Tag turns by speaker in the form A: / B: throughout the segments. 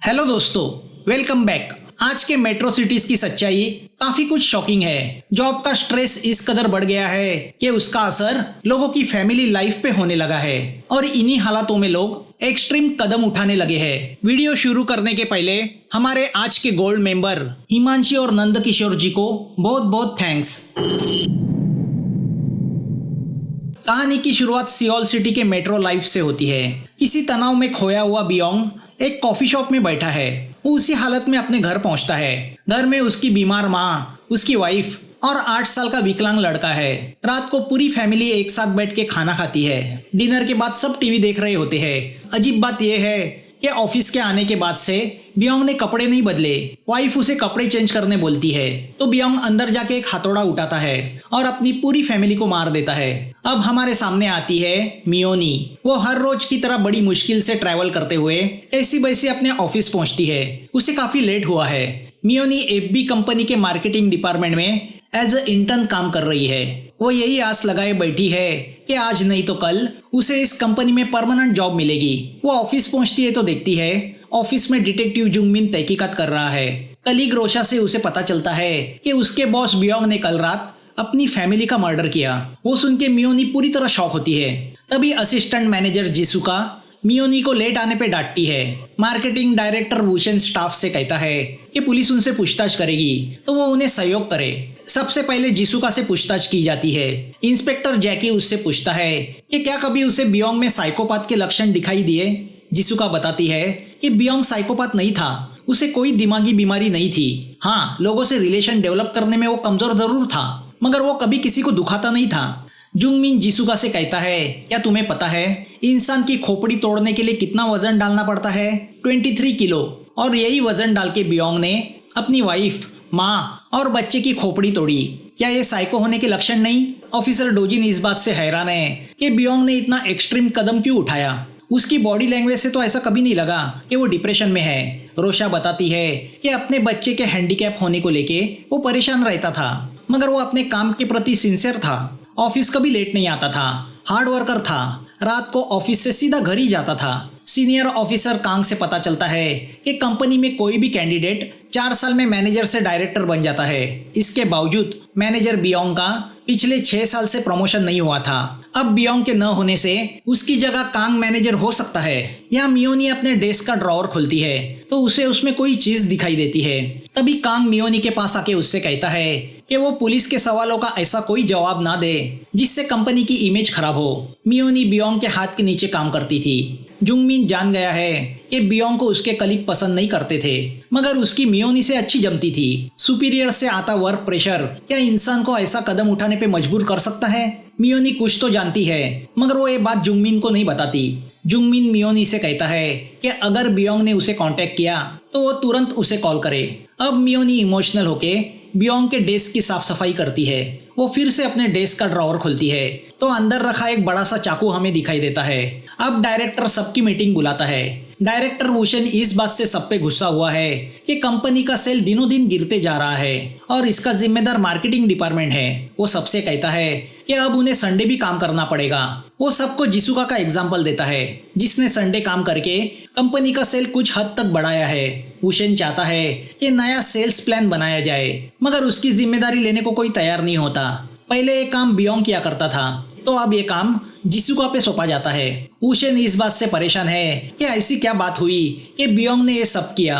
A: Hello दोस्तों, welcome back. आज के मेट्रो सिटीज की सच्चाई काफी कुछ शॉकिंग है। जॉब का स्ट्रेस इस कदर बढ़ गया है कि उसका असर लोगों की फैमिली लाइफ पे होने लगा है और इन्हीं हालातों में लोग एक्सट्रीम कदम उठाने लगे हैं। वीडियो शुरू करने के पहले हमारे आज के गोल्ड मेंबर हिमांशी और नंद किशोर जी को बहुत बहुत थैंक्स। कहानी की शुरुआत सियोल सिटी के मेट्रो लाइफ से होती है। किसी तनाव में खोया हुआ बियोंग एक कॉफी शॉप में बैठा है। वो उसी हालत में अपने घर पहुंचता है। घर में उसकी बीमार माँ, उसकी वाइफ और 8 साल का विकलांग लड़का है। रात को पूरी फैमिली एक साथ बैठ के खाना खाती है। डिनर के बाद सब टीवी देख रहे होते हैं। अजीब बात यह है कि ऑफिस के आने के बाद से बियोंग ने कपड़े नहीं बदले। वाइफ उसे कपड़े चेंज करने बोलती है तो बियोंग अंदर जाके एक हथौड़ा उठाता है और अपनी पूरी फैमिली को मार देता है। अब हमारे सामने आती है मियोनी। वो हर रोज की तरह बड़ी मुश्किल से ट्रैवल करते हुए कैसी वैसी अपने ऑफिस पहुंचती है। उसे काफी लेट हुआ है। मियोनी एफबी कंपनी के मार्केटिंग डिपार्टमेंट में एज अ इंटर्न काम कर रही है। वो यही आस लगाए बैठी है कि आज नहीं तो कल उसे इस कंपनी में परमानेंट जॉब मिलेगी। वो ऑफिस पहुंचती है तो देखती है ऑफिस में डिटेक्टिव जुंगमिन तहकीकात कर रहा है। कलीग रोशा से उसे पता चलता है कि उसके बॉस बियोंग ने कल रात अपनी फैमिली का मर्डर किया। वो सुन के मियोनी पूरी तरह शॉक होती है। तभी असिस्टेंट मैनेजर जिसुका मियोनी को लेट आने पे डांटती है। मार्केटिंग डायरेक्टर वुशन स्टाफ से कहता है कि पुलिस उनसे पूछताछ करेगी तो वो उन्हें सहयोग करे। सबसे पहले जिसुका से पूछताछ की जाती है। इंस्पेक्टर जैकी उससे पूछता है कि क्या कभी उसे बियोंग में साइकोपाथ के लक्षण दिखाई दिए। जिसुका बताती है कि बियोंग साइकोपाथ नहीं था, उसे कोई दिमागी बीमारी नहीं थी। हाँ, लोगों से रिलेशन डेवलप करने में वो कमजोर जरूर था, मगर वो कभी किसी को दुखाता नहीं था। जुंगमिन जिसुका से कहता है, क्या तुम्हें पता है इंसान की खोपड़ी तोड़ने के लिए कितना वजन डालना पड़ता है? 23 किलो। और यही वजन डाल के बियोंग ने अपनी वाइफ, माँ और बच्चे की खोपड़ी तोड़ी। क्या ये साइको होने के लक्षण नहीं? ऑफिसर डोजिन इस बात से हैरान है कि बियोंग ने इतना एक्सट्रीम कदम क्यों उठाया। उसकी बॉडी लैंग्वेज से तो ऐसा कभी नहीं लगा कि वो डिप्रेशन में है। रोशा बताती है कि अपने बच्चे के हैंडीकैप होने को लेके वो परेशान रहता था, मगर वो अपने काम के प्रति सिंसियर था। ऑफिस कभी लेट नहीं आता था, हार्ड वर्कर था। रात को ऑफिस से सीधा घर ही जाता था। सीनियर ऑफिसर कांग से पता चलता है कि कंपनी में कोई भी कैंडिडेट 4 साल में मैनेजर से डायरेक्टर बन जाता है। इसके बावजूद मैनेजर बियोंग का पिछले 6 साल से प्रमोशन नहीं हुआ था। अब बियोंग के न होने से उसकी जगह कांग मैनेजर हो सकता है। यहाँ मियोनी अपने डेस्क का ड्रॉअर खोलती है तो उसे उसमें कोई चीज दिखाई देती है। तभी कांग मियोनी के पास आके उससे कहता है कि वो पुलिस के सवालों का ऐसा कोई जवाब ना दे जिससे कंपनी की इमेज खराब हो। मियोनी बियोंग के हाथ के नीचे काम करती थी। जुंगमिन जान गया है कि बियोंग को उसके कलीग पसंद नहीं करते थे, मगर उसकी मियोनी से अच्छी जमती थी। सुपीरियर से आता वर्क प्रेशर क्या इंसान को ऐसा कदम उठाने पे मजबूर कर सकता है? मियोनी कुछ तो जानती है, मगर वो ये बात जुंगमिन को नहीं बताती। जुंगमिन मियोनी से कहता है कि अगर बियोंग ने उसे कांटेक्ट किया तो वो तुरंत उसे कॉल करे। अब मियोनी इमोशनल होके बियोंग के डेस्क की साफ सफाई करती है। वो फिर से अपने डेस्क का ड्रॉअर खोलती है तो अंदर रखा एक बड़ा सा चाकू हमें दिखाई देता है। अब डायरेक्टर सबकी मीटिंग बुलाता है। डायरेक्टर वुशन इस बात से सब पे गुस्सा हुआ है कि कंपनी का सेल दिनों दिन गिरते जा रहा है और इसका जिम्मेदार मार्केटिंग डिपार्टमेंट है। वो सबसे कहता है कि अब उन्हें संडे भी काम करना पड़ेगा। वो सबको जिसुका का एग्जाम्पल देता है जिसने संडे काम करके कंपनी का सेल कुछ हद तक बढ़ाया है। वुशन चाहता है कि नया सेल्स प्लान बनाया जाए, मगर उसकी जिम्मेदारी लेने को कोई तैयार नहीं होता। पहले ये काम बियोंग किया करता था तो अब ये काम जिसुका पे सौंपा जाता है। वुशन इस बात से परेशान है कि ऐसी क्या बात हुई कि बियोंग ने ये सब किया।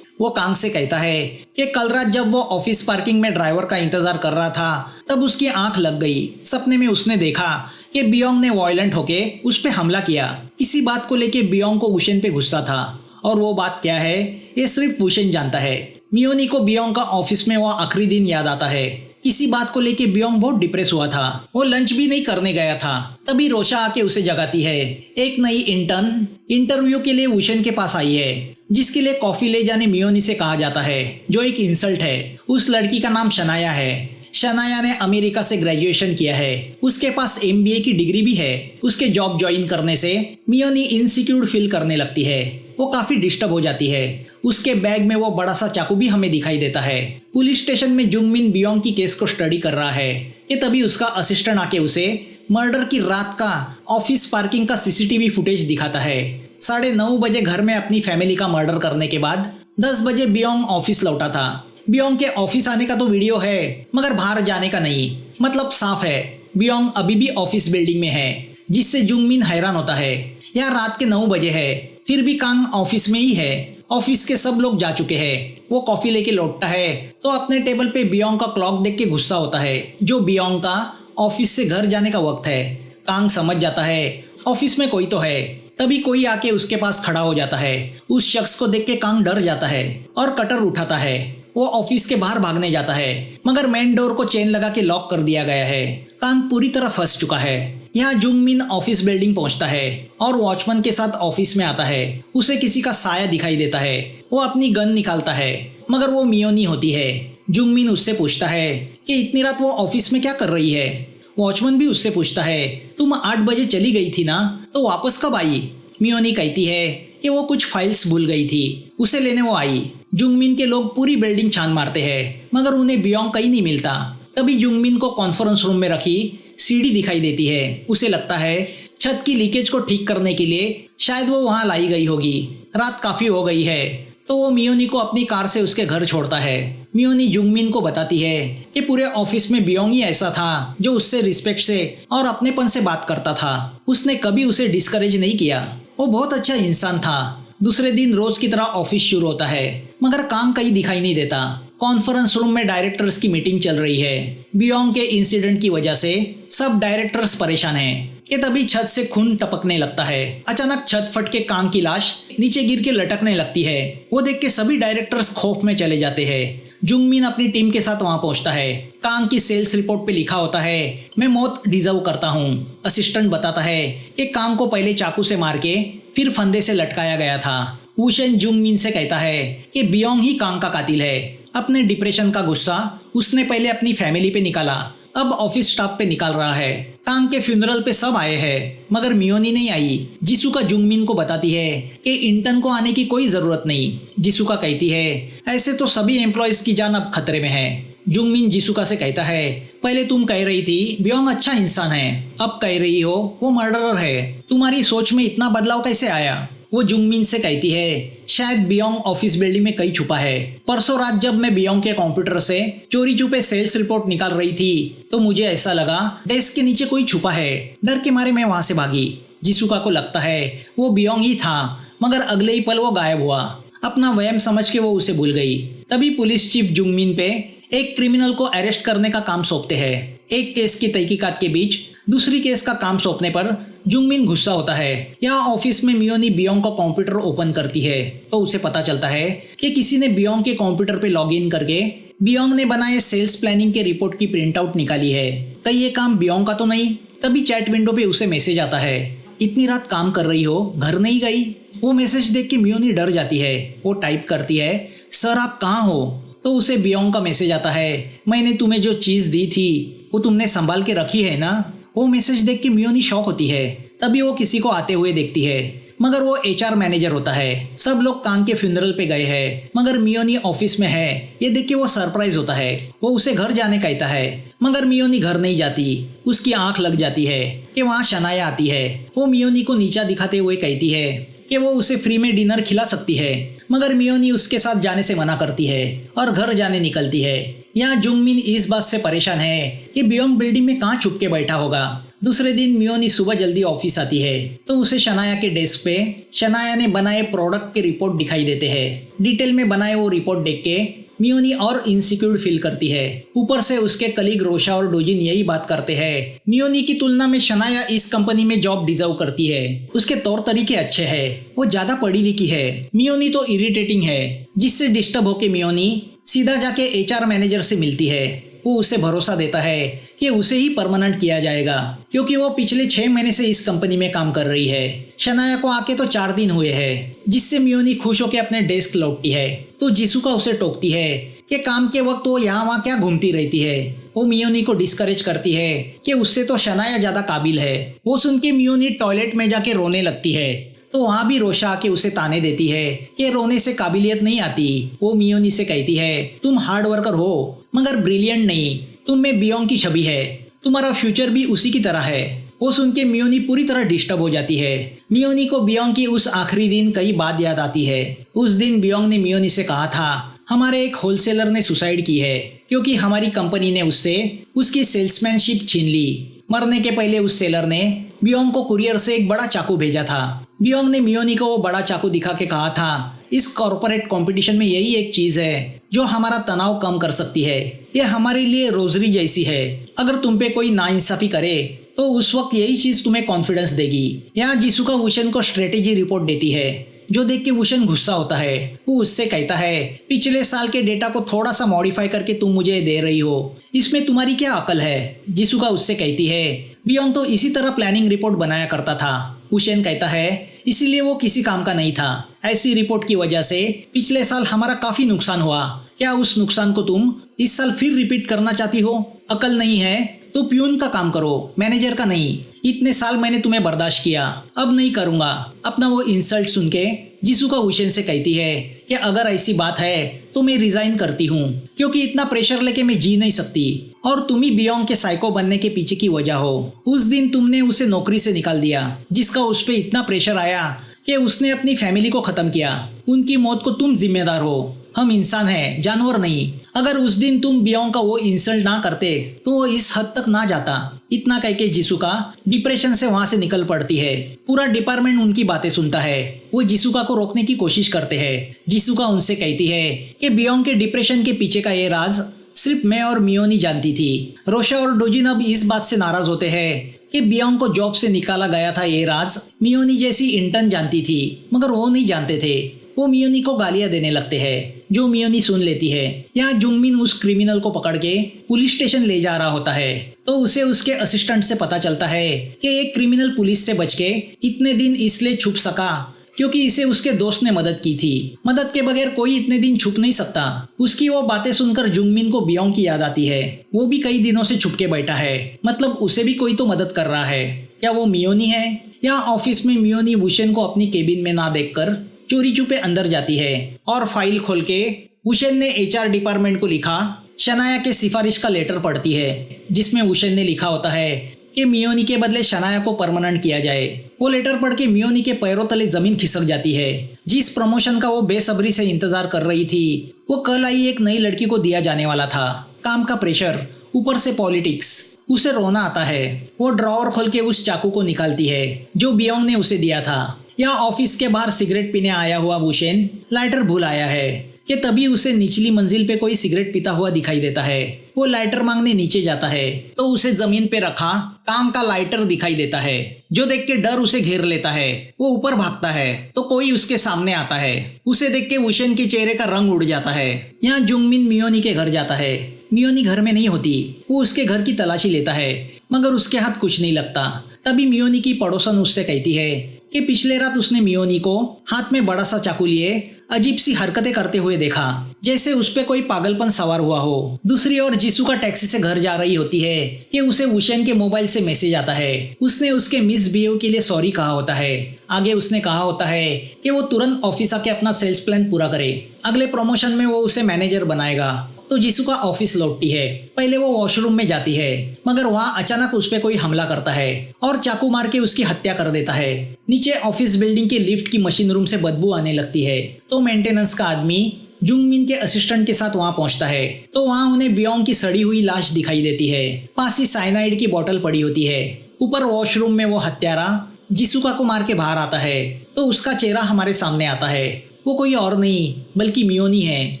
A: वो कांग से कहता है कि कल रात जब वो ऑफिस पार्किंग में ड्राइवर का इंतजार कर रहा था तब उसकी आंख लग गई। सपने में उसने देखा कि बियोंग ने वायलेंट होके उस पे हमला किया। इसी बात को लेके बियोंग को वुशन पे गुस्सा था और वो बात क्या है ये सिर्फ वुशन जानता है। मियोनी को बियोंग का ऑफिस में वो आखिरी दिन याद आता है। किसी बात को लेके बियोंग बहुत डिप्रेस हुआ था। वो लंच भी नहीं करने गया था। तभी रोशा आके उसे जगाती है। एक नई इंटर्न इंटरव्यू के लिए वुशन के पास आई है, जिसके लिए कॉफी ले जाने मियोनी से कहा जाता है, जो एक इंसल्ट है। उस लड़की का नाम शनाया है। शनाया ने अमेरिका से ग्रेजुएशन किया है। उसके पास MBA की डिग्री भी है। उसके जॉब ज्वाइन करने से मियोनी इनसिक्योर फील करने लगती है। वो काफी डिस्टर्ब हो जाती है। उसके बैग में वो बड़ा सा चाकू भी हमें दिखाई देता है। पुलिस स्टेशन में जुंगमिन बियोंग की केस को स्टडी कर रहा है कि तभी उसका असिस्टेंट आके उसे मर्डर की रात का ऑफिस पार्किंग का CCTV फुटेज दिखाता है। 9:30 बजे घर में अपनी फैमिली का मर्डर करने के बाद 10 बजे बियोंग ऑफिस लौटा था। बियोंग के ऑफिस आने का तो वीडियो है, मगर बाहर जाने का नहीं। मतलब साफ है बियोंग अभी भी ऑफिस बिल्डिंग में है, जिससे जुंगमिन हैरान होता है। यह रात के 9 बजे है, फिर भी कांग ऑफिस में ही है। ऑफिस के सब लोग जा चुके हैं। वो कॉफी लेके लौटता है तो अपने टेबल पे बियोंग का क्लॉक देख के गुस्सा होता है, जो बियोंग का ऑफिस से घर जाने का वक्त है। कांग समझ जाता है ऑफिस में कोई तो है। तभी कोई आके उसके पास खड़ा हो जाता है। उस शख्स को देख के कांग डर जाता है और कटर उठाता है। वो ऑफिस के बाहर भागने जाता है, मगर मेन डोर को चेन लगा के लॉक कर दिया गया है। कांग पूरी तरह फंस चुका है। यहाँ जुंगमिन ऑफिस बिल्डिंग पहुंचता है और वॉचमैन के साथ ऑफिस में आता है। उसे किसी का साया दिखाई देता है। वो अपनी गन निकालता है, मगर वो मियोनी होती है। जुंगमिन उससे पूछता है कि इतनी रात वो ऑफिस में क्या कर रही है। वॉचमैन भी उससे पूछता है, तुम 8 बजे चली गई थी ना, तो वापस कब आई। मियोनी कहती है कि वो कुछ फाइल्स भूल गई थी, उसे लेने वो आई। जुंगमिन के लोग पूरी बिल्डिंग छान मारते हैं, मगर उन्हें बियोंग कहीं नहीं मिलता। तभी जुंगमिन को कॉन्फ्रेंस रूम में रखी सीढ़ी दिखाई देती है। उसे लगता है छत की लीकेज को ठीक करने के लिए शायद वो वहां लाई गई होगी। रात काफी हो गई है, तो वो मियोनी को अपनी कार से उसके घर छोड़ता है। मियोनी जुंगमिन को बताती है कि पूरे ऑफिस में बियोंग ही ऐसा था जो उससे रिस्पेक्ट से और अपनेपन से बात करता था। उसने कभी उसे डिस्करेज नहीं किया। वो बहुत अच्छा इंसान था। दूसरे दिन रोज की तरह ऑफिस शुरू होता है, मगर काम कहीं दिखाई नहीं देता। कॉन्फ्रेंस रूम में डायरेक्टर्स की मीटिंग चल रही है। बियोंग के इंसिडेंट की वजह से सब डायरेक्टर्स परेशान हैं कि तभी छत से खून टपकने लगता है। अचानक छत फट के कांग की लाश नीचे गिर के लटकने लगती है। वो देख के सभी डायरेक्टर्स खौफ में चले जाते हैं। जुंगमिन अपनी टीम के साथ वहां पहुंचता है। कांग की सेल्स रिपोर्ट पे लिखा होता है, मैं मौत डिजर्व करता हूँ। असिस्टेंट बताता है कि कांग को पहले चाकू से मार के फिर फंदे से लटकाया गया था। वुशेन जुंगमिन से कहता है कि बियोंग ही कांग का कातिल है। अपने डिप्रेशन का गुस्सा उसने पहले अपनी फैमिली पे निकाला, अब ऑफिस स्टाफ पे निकाल रहा है। कांग के फ्यूनरल पे सब आए हैं, मगर मियोनी नहीं आई। जिसुका जुंगमिन को बताती है कि इंटर्न को आने की कोई जरूरत नहीं। जिसुका कहती है ऐसे तो सभी एम्प्लॉयज की जान अब खतरे में है। जुंगमिन जिसुका से कहता है पहले तुम कह रही थी बियोंग अच्छा इंसान है, अब कह रही हो वो मर्डरर है। तुम्हारी सोच में इतना बदलाव कैसे आया। वो जुंगमिन से कहती है शायद बियोंग ऑफिस बिल्डिंग में कहीं छुपा है। परसों रात जब मैं बियोंग के कंप्यूटर से चोरी छुपे सेल्स रिपोर्ट निकाल रही थी तो मुझे ऐसा लगा डेस्क के नीचे कोई छुपा है। डर के मारे मैं वहां से भागी। जिसुका को लगता है वो बियोंग ही था, मगर अगले ही पल वो गायब हुआ। अपना वहम समझ के वो उसे भूल गई। तभी पुलिस चीफ जुंगमिन पे एक क्रिमिनल को अरेस्ट करने का काम सौंपते हैं। एक केस की तहकीकात के बीच दूसरी केस का काम सौंपने पर जुंगमिन गुस्सा होता है। यहाँ ऑफिस में मियोनी बियोंग का कंप्यूटर ओपन करती है तो उसे पता चलता है कि किसी ने बियोंग के कंप्यूटर पे लॉगिन करके बियोंग ने बनाए सेल्स प्लानिंग के रिपोर्ट की प्रिंट आउट निकाली है। कहीं ये काम बियोंग का तो नहीं। तभी चैट विंडो पे उसे मैसेज आता है, इतनी रात काम कर रही हो, घर नहीं गई। वो मैसेज देख के मियोनी डर जाती है। वो टाइप करती है सर आप कहाँ हो। तो उसे बियोंग का मैसेज आता है, मैंने तुम्हें जो चीज दी थी वो तुमने संभाल के रखी है ना। वो मैसेज देख के मियोनी शॉक होती है। तभी वो किसी को आते हुए देखती है, मगर वो एचआर मैनेजर होता है। सब लोग कांग के फ्यूनरल पे गए हैं, मगर मियोनी ऑफिस में है। ये देख के वो सरप्राइज होता है। वो उसे घर जाने कहता है, मगर मियोनी घर नहीं जाती। उसकी आंख लग जाती है कि वहाँ शनाया आती है। वो मियोनी को नीचा दिखाते हुए कहती है कि वो उसे फ्री में डिनर खिला सकती है, मगर मियोनी उसके साथ जाने से मना करती है और घर जाने निकलती है। यहाँ जुंगमिन इस बात से परेशान है कि बियोंग बिल्डिंग में कहाँ छुप के बैठा होगा। दूसरे दिन मियोनी सुबह जल्दी ऑफिस आती है तो उसे शनाया के डेस्क पे शनाया ने बनाए प्रोडक्ट के रिपोर्ट दिखाई देते हैं। डिटेल में बनाए वो रिपोर्ट देख के मियोनी और इनसिक्योर फील करती है। ऊपर से उसके कलीग रोशा और डोजिन यही बात करते हैं, मियोनी की तुलना में शनाया इस कंपनी में जॉब डिजर्व करती है। उसके तौर तरीके अच्छे हैं, वो ज्यादा पढ़ी लिखी है। मियोनी तो इरिटेटिंग है, जिससे डिस्टर्ब होके मियोनी सीधा जाके एचआर मैनेजर से मिलती है। वो उसे भरोसा देता है कि उसे ही परमानेंट किया जाएगा, क्योंकि वो पिछले 6 महीने से इस कंपनी में काम कर रही है। शनाया को आके तो 4 दिन हुए हैं, जिससे मियोनी खुश होकर अपने डेस्क लौटती है तो जिसुका उसे टोकती है कि काम के वक्त वो यहाँ वहाँ क्या घूमती रहती है। वो मियोनी को डिस्करेज करती है कि उससे तो शनाया ज्यादा काबिल है। वो सुन के मियोनी टॉयलेट में जाके रोने लगती है तो वहाँ भी रोशा आके उसे ताने देती है कि रोने से काबिलियत नहीं आती। वो मियोनी से कहती है तुम हार्ड वर्कर हो, मगर ब्रिलियंट नहीं। तुम में बियोंग की छवि है, तुम्हारा फ्यूचर भी उसी की तरह है। वो सुन के मियोनी पूरी तरह डिस्टर्ब हो जाती है। मियोनी को बियोंग की उस आखिरी दिन कई बात याद आती है। उस दिन बियोंग ने मियोनी से कहा था, हमारे एक होलसेलर ने सुसाइड की है क्योंकि हमारी कंपनी ने उससे उसकी सेल्समैनशिप छीन ली। मरने के पहले उस सेलर ने बियोंग को कुरियर से एक बड़ा चाकू भेजा था। बियोंग ने मियोनी को वो बड़ा चाकू दिखा के कहा था, इस कॉर्पोरेट कंपटीशन में यही एक चीज है जो हमारा तनाव कम कर सकती है। ये हमारे लिए रोजरी जैसी है। अगर तुम पे कोई नाइंसाफी करे तो उस वक्त यही चीज तुम्हें कॉन्फिडेंस देगी। यहाँ जिसुका वुशन को स्ट्रेटेजी रिपोर्ट देती है, जो देख के वुशन गुस्सा होता है। वो उससे कहता है, पिछले साल के डेटा को थोड़ा सा मॉडिफाई करके तुम मुझे दे रही हो, इसमें तुम्हारी क्या अकल है? जिसुका उससे कहती है, बियोंग तो इसी तरह प्लानिंग रिपोर्ट बनाया करता था। वुशन कहता है, इसीलिए वो किसी काम का नहीं था। ऐसी रिपोर्ट की वजह से पिछले साल हमारा काफी नुकसान हुआ। क्या उस नुकसान को तुम इस साल फिर रिपीट करना चाहती हो? अकल नहीं है तो प्यून का काम करो, मैनेजर का नहीं। इतने साल मैंने तुम्हें बर्दाश्त किया, अब नहीं करूंगा। अपना वो इंसल्ट सुन के जिसुका वुशन से कहती है कि अगर ऐसी बात है तो मैं रिजाइन करती हूँ, क्योंकि इतना प्रेशर लेके मैं जी नहीं सकती और तुम ही बियोंग के साइको बनने के पीछे की वजह हो। उस दिन तुमने उसे नौकरी से निकाल दिया, जिसका उस पर इतना प्रेशर आया कि उसने अपनी फैमिली को खत्म किया। उनकी मौत को तुम जिम्मेदार हो। हम इंसान हैं, जानवर नहीं। अगर उस दिन तुम बियोंग का वो इंसल्ट ना करते तो वो इस हद तक ना जाता। इतना कह के जिसुका डिप्रेशन से वहां से निकल पड़ती है। पूरा डिपार्टमेंट उनकी बातें सुनता है। वो जिसुका को रोकने की कोशिश करते हैं। जिसुका उनसे कहती है कि बियोंग के डिप्रेशन के पीछे का ये राज सिर्फ मैं और मियोनी जानती थी। रोशा और डोजिन अब इस बात से नाराज होते हैं कि बियोंग को जॉब से निकाला गया था। ये राज मियोनी जैसी इंटर्न जानती थी, मगर वो नहीं जानते थे। वो मियोनी को गालियां देने लगते हैं, जो मियोनी सुन लेती है। यहाँ जुंगमिन उस क्रिमिनल को पकड़ के पुलिस स्टेशन ले जा रहा होता है, तो उसे उसके असिस्टेंट से पता चलता है कि एक क्रिमिनल पुलिस से बच के इतने दिन इसलिए छुप सका क्योंकि इसे उसके दोस्त ने मदद की थी। मदद के बगैर कोई इतने दिन छुप नहीं सकता। उसकी वो बातें सुनकर जुंगमिन को बियोंग की याद आती है। वो भी कई दिनों से छुप के बैठा है, मतलब उसे भी कोई तो मदद कर रहा है। क्या वो मियोनी है? या ऑफिस में मियोनी वुशन को अपनी केबिन में ना देखकर चोरी छुपे अंदर जाती है और फाइल खोल के वुशन ने एचआर डिपार्टमेंट को लिखा शनाया के सिफारिश का लेटर पढ़ती है, जिसमें वुशन ने लिखा होता है कि मियोनी के बदले शनाया को परमानेंट किया जाए। वो लेटर पढ़ के मियोनी के पैरों तले जमीन खिसक जाती है। जिस प्रमोशन का वो बेसब्री से इंतजार कर रही थी, वो कल आई एक नई लड़की को दिया जाने वाला था। काम का प्रेशर, ऊपर से पॉलिटिक्स, उसे रोना आता है। वो ड्रॉवर खोल के उस चाकू को निकालती है जो बियोंग ने उसे दिया था। यहाँ ऑफिस के बाहर सिगरेट पीने आया हुआ वुशन लाइटर भूल आया है कि तभी उसे निचली मंजिल पे कोई सिगरेट पीता हुआ दिखाई देता है। वो लाइटर मांगने नीचे जाता है तो उसे जमीन पे रखा काम का लाइटर दिखाई देता है, जो देख के डर उसे घेर लेता है। वो ऊपर भागता है तो कोई उसके सामने आता है। उसे देख के वुशन के चेहरे का रंग उड़ जाता है। यहाँ जुंगमिन मियोनी के घर जाता है। मियोनी घर में नहीं होती। वो उसके घर की तलाशी लेता है, मगर उसके हाथ कुछ नहीं लगता। तभी मियोनी की पड़ोसन उससे कहती है कि पिछले रात उसने मियोनी को हाथ में बड़ा सा चाकू लिए अजीब सी हरकतें करते हुए देखा, जैसे उस पे कोई पागलपन सवार हुआ हो। दूसरी ओर जिसुका टैक्सी से घर जा रही होती है कि उसे वुशन के मोबाइल से मैसेज आता है। उसने उसके मिसबिहेव के लिए सॉरी कहा होता है। आगे उसने कहा होता है कि वो तुरंत ऑफिस आके अपना सेल्स प्लान पूरा करे। अगले प्रमोशन में वो उसे मैनेजर बनाएगा। तो जिसुका ऑफिस लौटती है। पहले वो वॉशरूम में जाती है, मगर वहाँ अचानक उस पे कोई हमला करता है और चाकू मार के उसकी हत्या कर देता है। नीचे ऑफिस बिल्डिंग के लिफ्ट की मशीन रूम से बदबू आने लगती है, तो मेंटेनेंस का आदमी जुंगमिन के असिस्टेंट के साथ वहाँ पहुँचता है। तो वहाँ उन्हें बियोंग की सड़ी हुई लाश दिखाई देती है। पास ही साइनाइड की बोतल पड़ी होती है। ऊपर वॉशरूम में वो हत्यारा जिसुका को मार के बाहर आता है, तो उसका चेहरा हमारे सामने आता है। वो कोई और नहीं बल्कि मियोनी है।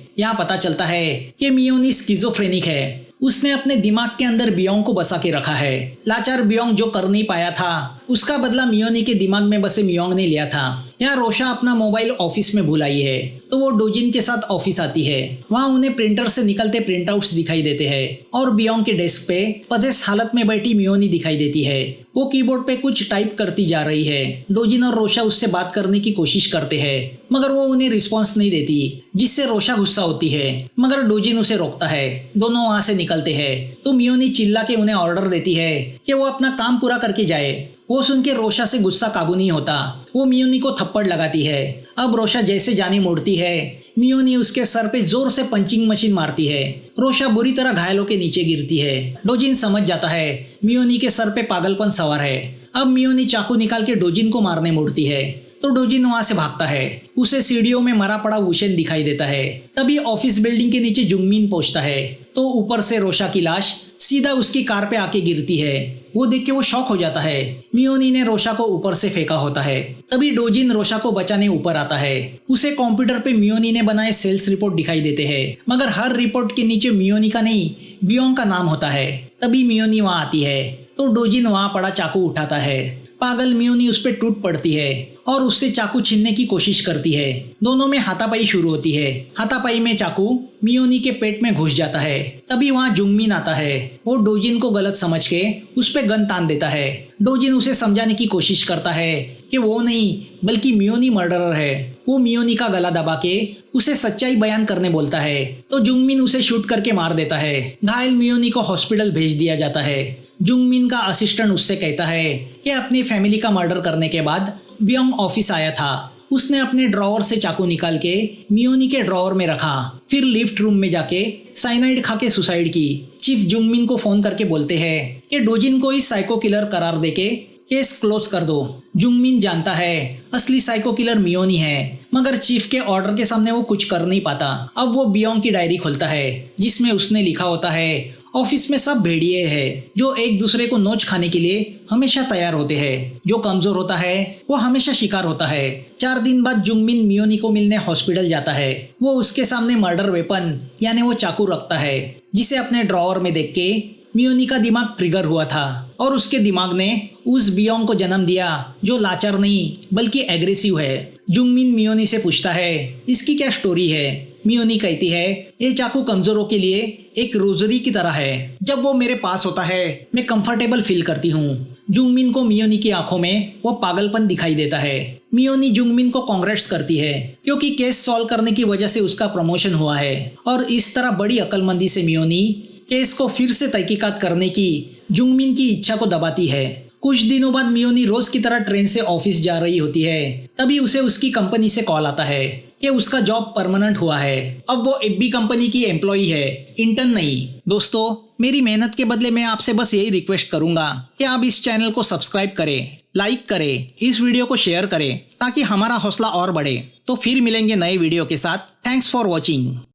A: यहाँ पता चलता है कि मियोनी स्किज़ोफ्रेनिक है। उसने अपने दिमाग के अंदर बियोंग को बसा के रखा है। लाचार बियोंग जो कर नहीं पाया था, उसका बदला मियोनी के दिमाग में बसे मियोंग ने लिया था। यहाँ रोशा अपना मोबाइल ऑफिस में भूल आई है, तो वो डोजिन के साथ ऑफिस आती है। वहाँ उन्हें प्रिंटर से निकलते प्रिंटआउट्स दिखाई देते हैं और बियोंग के डेस्क पे पजेस हालत में बैठी मियोनी दिखाई देती है। वो कीबोर्ड पे कुछ टाइप करती जा रही है। डोजिन और रोशा उससे बात करने की कोशिश करते हैं, मगर वो उन्हें रिस्पॉन्स नहीं देती, जिससे रोशा गुस्सा होती है, मगर डोजिन उसे रोकता है। दोनों वहाँ से निकलते हैं तो मियोनी चिल्ला के उन्हें ऑर्डर देती है कि वो अपना काम पूरा करके जाए। वो सुन के रोशा से गुस्सा काबू नहीं होता। वो मियोनी को थप्पड़ लगाती है। अब रोशा जैसे जाने मोड़ती है, मियोनी उसके सर पे जोर से पंचिंग मशीन मारती है। रोशा बुरी तरह घायलों के नीचे गिरती है। डोजिन समझ जाता है मियोनी के सर पे पागलपन सवार है। अब मियोनी चाकू निकाल के डोजिन को मारने मुड़ती है तो डोजिन वहां से भागता है। उसे सीढ़ियों में मरा पड़ा वुशेन दिखाई देता है। तभी ऑफिस बिल्डिंग के नीचे जुंगमिन पहुंचता है तो ऊपर से रोशा की लाश सीधा उसकी कार पे आके गिरती है। वो देख के वो शॉक हो जाता है। मियोनी ने रोशा को ऊपर से फेंका होता है। तभी डोजिन रोशा को बचाने ऊपर आता है। उसे कंप्यूटर पे मियोनी ने बनाए सेल्स रिपोर्ट दिखाई देते हैं, मगर हर रिपोर्ट के नीचे मियोनी का नहीं बियोंग का नाम होता है। तभी मियोनी वहां आती है तो डोजिन वहां पड़ा चाकू उठाता है। पागल मियोनी उस पर टूट पड़ती है और उससे चाकू छीनने की कोशिश करती है। दोनों में हाथापाई शुरू होती है। हाथापाई में चाकू मियोनी के पेट में घुस जाता है। तभी वहां जुंगमिन आता है। वो डोजिन को गलत समझ के उस पे गन तान देता है। डोजिन उसे समझाने की कोशिश करता है कि वो नहीं बल्कि मियोनी मर्डरर है। वो मियोनी का गला दबा के उसे सच्चाई बयान करने बोलता है तो जुंगमिन उसे शूट करके मार देता है। घायल मियोनी को हॉस्पिटल भेज दिया जाता है। जुंगमिन का असिस्टेंट उससे कहता है कि अपनी फैमिली का मर्डर करने के बाद बियोंग ऑफिस आया था। उसने अपने ड्रॉवर से चाकू निकाल के मियोनी के ड्रॉवर में रखा, फिर लिफ्ट रूम में जाके साइनाइड खा के सुसाइड की। चीफ जुंगमिन को फोन करके बोलते हैं कि डोजिन को इस साइको किलर करार देके केस क्लोज कर दो। जुंगमिन जानता है असली साइको किलर मियोनी है, मगर चीफ के ऑर्डर के सामने वो कुछ कर नहीं पाता। अब वो बियोंग की डायरी खोलता है जिसमें उसने लिखा होता है ऑफिस में सब भेड़िए हैं जो एक दूसरे को नोच खाने के लिए हमेशा तैयार होते हैं। जो कमजोर होता है वो हमेशा शिकार होता है। 4 दिन बाद जुंगमिन मियोनी को मिलने हॉस्पिटल जाता है। वो उसके सामने मर्डर वेपन यानी वो चाकू रखता है जिसे अपने ड्रॉवर में देख के मियोनी का दिमाग ट्रिगर हुआ था और उसके दिमाग ने उस बियोंग को जन्म दिया जो लाचार नहीं बल्कि एग्रेसिव है। जुंगमिन मियोनी से पूछता है इसकी क्या स्टोरी है। मियोनी कहती है ये चाकू कमजोरों के लिए एक रोजरी की तरह है। जब वो मेरे पास होता है मैं कंफर्टेबल फील करती हूँ। जुंगमिन को मियोनी की आंखों में वो पागलपन दिखाई देता है। मियोनी जुंगमिन को कांग्रेट्स करती है क्योंकि केस सॉल्व करने की वजह से उसका प्रमोशन हुआ है और इस तरह बड़ी अक्लमंदी से मियोनी केस को फिर से तहकीकात करने की जुंगमिन की इच्छा को दबाती है। कुछ दिनों बाद मियोनी रोज की तरह ट्रेन से ऑफिस जा रही होती है। तभी उसे उसकी कंपनी से कॉल आता है कि उसका जॉब परमानेंट हुआ है। अब वो एफबी कंपनी की एम्प्लॉई है, इंटर्न नहीं। दोस्तों, मेरी मेहनत के बदले मैं आपसे बस यही रिक्वेस्ट करूंगा कि आप इस चैनल को सब्सक्राइब करें, लाइक करें, इस वीडियो को शेयर करें ताकि हमारा हौसला और बढ़े। तो फिर मिलेंगे नए वीडियो के साथ। Thanks for watching.